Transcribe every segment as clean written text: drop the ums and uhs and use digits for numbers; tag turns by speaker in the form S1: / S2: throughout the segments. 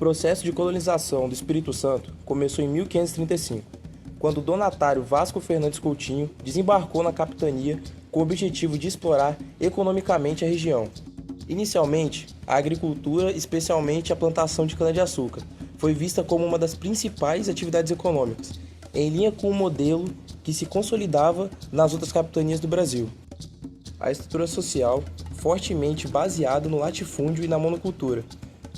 S1: processo de colonização do Espírito Santo começou em 1535, quando Donatário Vasco Fernandes Coutinho desembarcou na capitania com o objetivo de explorar economicamente a região. Inicialmente, a agricultura, especialmente a plantação de cana-de-açúcar, foi vista como uma das principais atividades econômicas, em linha com o modelo que se consolidava nas outras capitanias do Brasil. A estrutura social, fortemente baseada no latifúndio e na monocultura,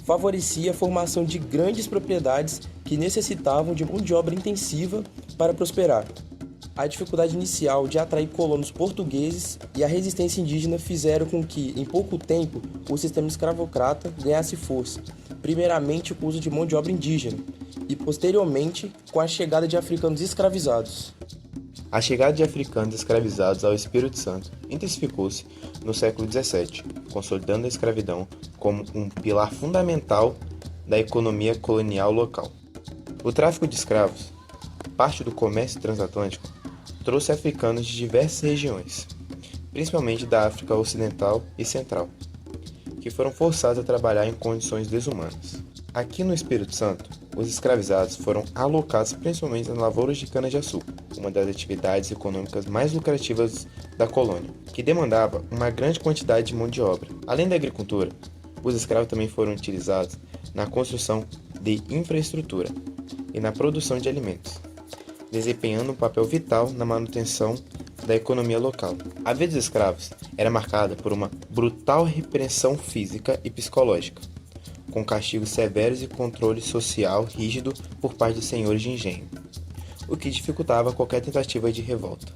S1: favorecia a formação de grandes propriedades que necessitavam de mão de obra intensiva para prosperar. A dificuldade inicial de atrair colonos portugueses e a resistência indígena fizeram com que, em pouco tempo, o sistema escravocrata ganhasse força, primeiramente com o uso de mão de obra indígena e, posteriormente, com a chegada de africanos escravizados.
S2: A chegada de africanos escravizados ao Espírito Santo intensificou-se no século XVII, consolidando a escravidão como um pilar fundamental da economia colonial local. O tráfico de escravos, parte do comércio transatlântico, trouxe africanos de diversas regiões, principalmente da África Ocidental e Central, que foram forçados a trabalhar em condições desumanas. Aqui no Espírito Santo, os escravizados foram alocados principalmente nas lavouras de cana-de-açúcar, uma das atividades econômicas mais lucrativas da colônia, que demandava uma grande quantidade de mão de obra. Além da agricultura, os escravos também foram utilizados na construção de infraestrutura e na produção de alimentos, desempenhando um papel vital na manutenção da economia local. A vida dos escravos era marcada por uma brutal repressão física e psicológica, com castigos severos e controle social rígido por parte dos senhores de engenho, o que dificultava qualquer tentativa de revolta.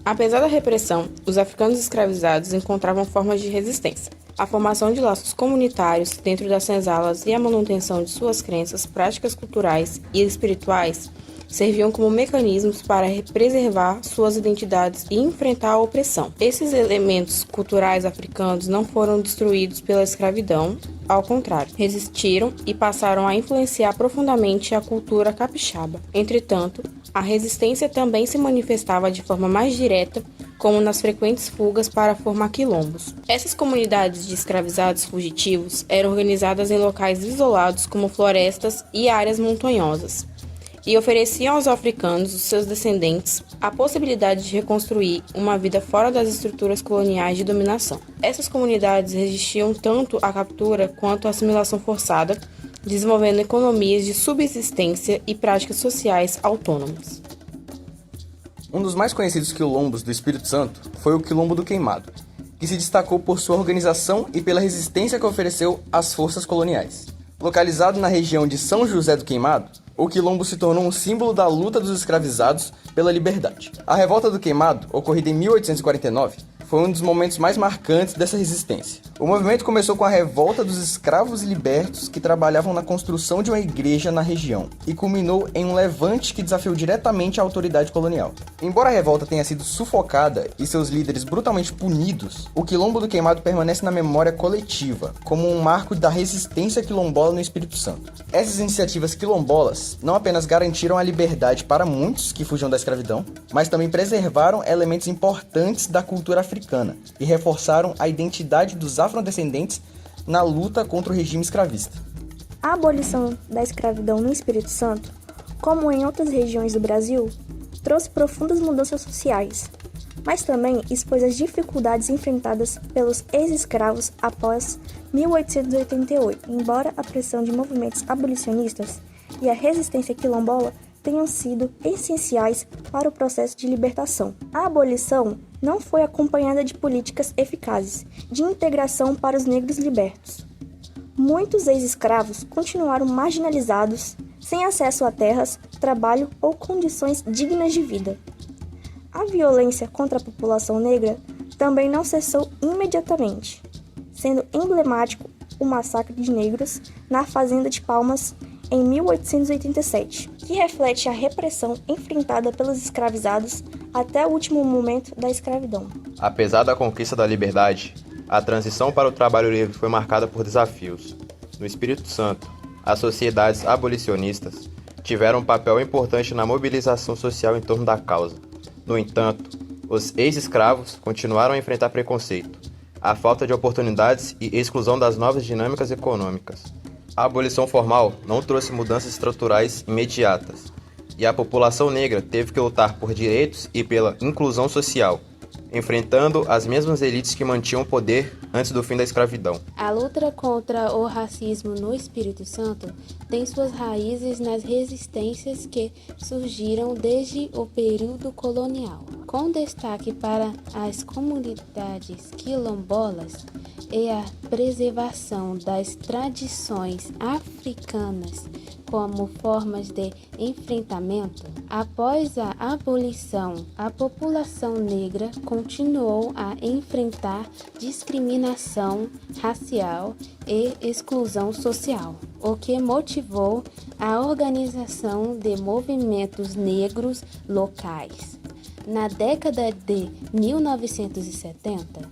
S3: Apesar da repressão, os africanos escravizados encontravam formas de resistência. A formação de laços comunitários dentro das senzalas e a manutenção de suas crenças, práticas culturais e espirituais serviam como mecanismos para preservar suas identidades e enfrentar a opressão. Esses elementos culturais africanos não foram destruídos pela escravidão, ao contrário, resistiram e passaram a influenciar profundamente a cultura capixaba. Entretanto, a resistência também se manifestava de forma mais direta, como nas frequentes fugas para formar quilombos. Essas comunidades de escravizados fugitivos eram organizadas em locais isolados como florestas e áreas montanhosas, e ofereciam aos africanos, os seus descendentes, a possibilidade de reconstruir uma vida fora das estruturas coloniais de dominação. Essas comunidades resistiam tanto à captura quanto à assimilação forçada, desenvolvendo economias de subsistência e práticas sociais autônomas.
S1: Um dos mais conhecidos quilombos do Espírito Santo foi o Quilombo do Queimado, que se destacou por sua organização e pela resistência que ofereceu às forças coloniais. Localizado na região de São José do Queimado, o quilombo se tornou um símbolo da luta dos escravizados pela liberdade. A Revolta do Queimado, ocorrida em 1849, foi um dos momentos mais marcantes dessa resistência. O movimento começou com a revolta dos escravos libertos que trabalhavam na construção de uma igreja na região e culminou em um levante que desafiou diretamente a autoridade colonial. Embora a revolta tenha sido sufocada e seus líderes brutalmente punidos, o Quilombo do Queimado permanece na memória coletiva como um marco da resistência quilombola no Espírito Santo. Essas iniciativas quilombolas não apenas garantiram a liberdade para muitos que fugiam da escravidão, mas também preservaram elementos importantes da cultura africana e reforçaram a identidade dos afrodescendentes na luta contra o regime escravista.
S4: A abolição da escravidão no Espírito Santo, como em outras regiões do Brasil, trouxe profundas mudanças sociais, mas também expôs as dificuldades enfrentadas pelos ex-escravos após 1888. Embora a pressão de movimentos abolicionistas e a resistência quilombola tenham sido essenciais para o processo de libertação, a abolição não foi acompanhada de políticas eficazes de integração para os negros libertos. Muitos ex-escravos continuaram marginalizados, sem acesso a terras, trabalho ou condições dignas de vida. A violência contra a população negra também não cessou imediatamente, sendo emblemático o massacre de negros na Fazenda de Palmas em 1887, que reflete a repressão enfrentada pelos escravizados até o último momento da escravidão.
S2: Apesar da conquista da liberdade, a transição para o trabalho livre foi marcada por desafios. No Espírito Santo, as sociedades abolicionistas tiveram um papel importante na mobilização social em torno da causa. No entanto, os ex-escravos continuaram a enfrentar preconceito, a falta de oportunidades e exclusão das novas dinâmicas econômicas.
S1: A abolição formal não trouxe mudanças estruturais imediatas, e a população negra teve que lutar por direitos e pela inclusão social, enfrentando as mesmas elites que mantinham o poder antes do fim da escravidão.
S3: A luta contra o racismo no Espírito Santo tem suas raízes nas resistências que surgiram desde o período colonial, com destaque para as comunidades quilombolas e a preservação das tradições africanas como formas de enfrentamento. Após a abolição, a população negra continuou a enfrentar discriminação racial e exclusão social, o que motivou a organização de movimentos negros locais. Na década de 1970,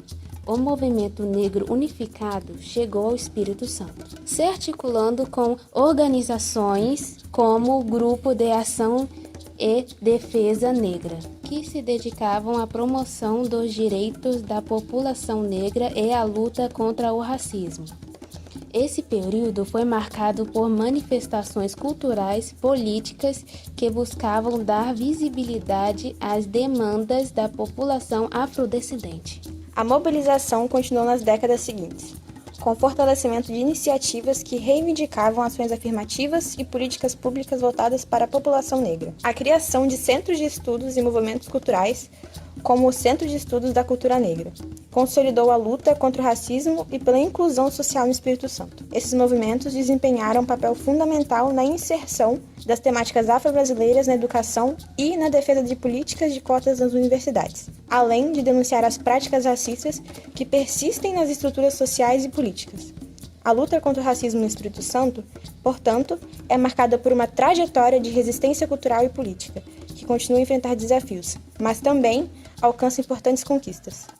S3: o movimento negro unificado chegou ao Espírito Santo, se articulando com organizações como o Grupo de Ação e Defesa Negra, que se dedicavam à promoção dos direitos da população negra e à luta contra o racismo. Esse período foi marcado por manifestações culturais, políticas que buscavam dar visibilidade às demandas da população afrodescendente.
S4: A mobilização continuou nas décadas seguintes, com o fortalecimento de iniciativas que reivindicavam ações afirmativas e políticas públicas voltadas para a população negra. A criação de centros de estudos e movimentos culturais, como o Centro de Estudos da Cultura Negra, consolidou a luta contra o racismo e pela inclusão social no Espírito Santo. Esses movimentos desempenharam um papel fundamental na inserção das temáticas afro-brasileiras na educação e na defesa de políticas de cotas nas universidades, além de denunciar as práticas racistas que persistem nas estruturas sociais e políticas. A luta contra o racismo no Espírito Santo, portanto, é marcada por uma trajetória de resistência cultural e política, que continua a enfrentar desafios, mas também alcança importantes conquistas.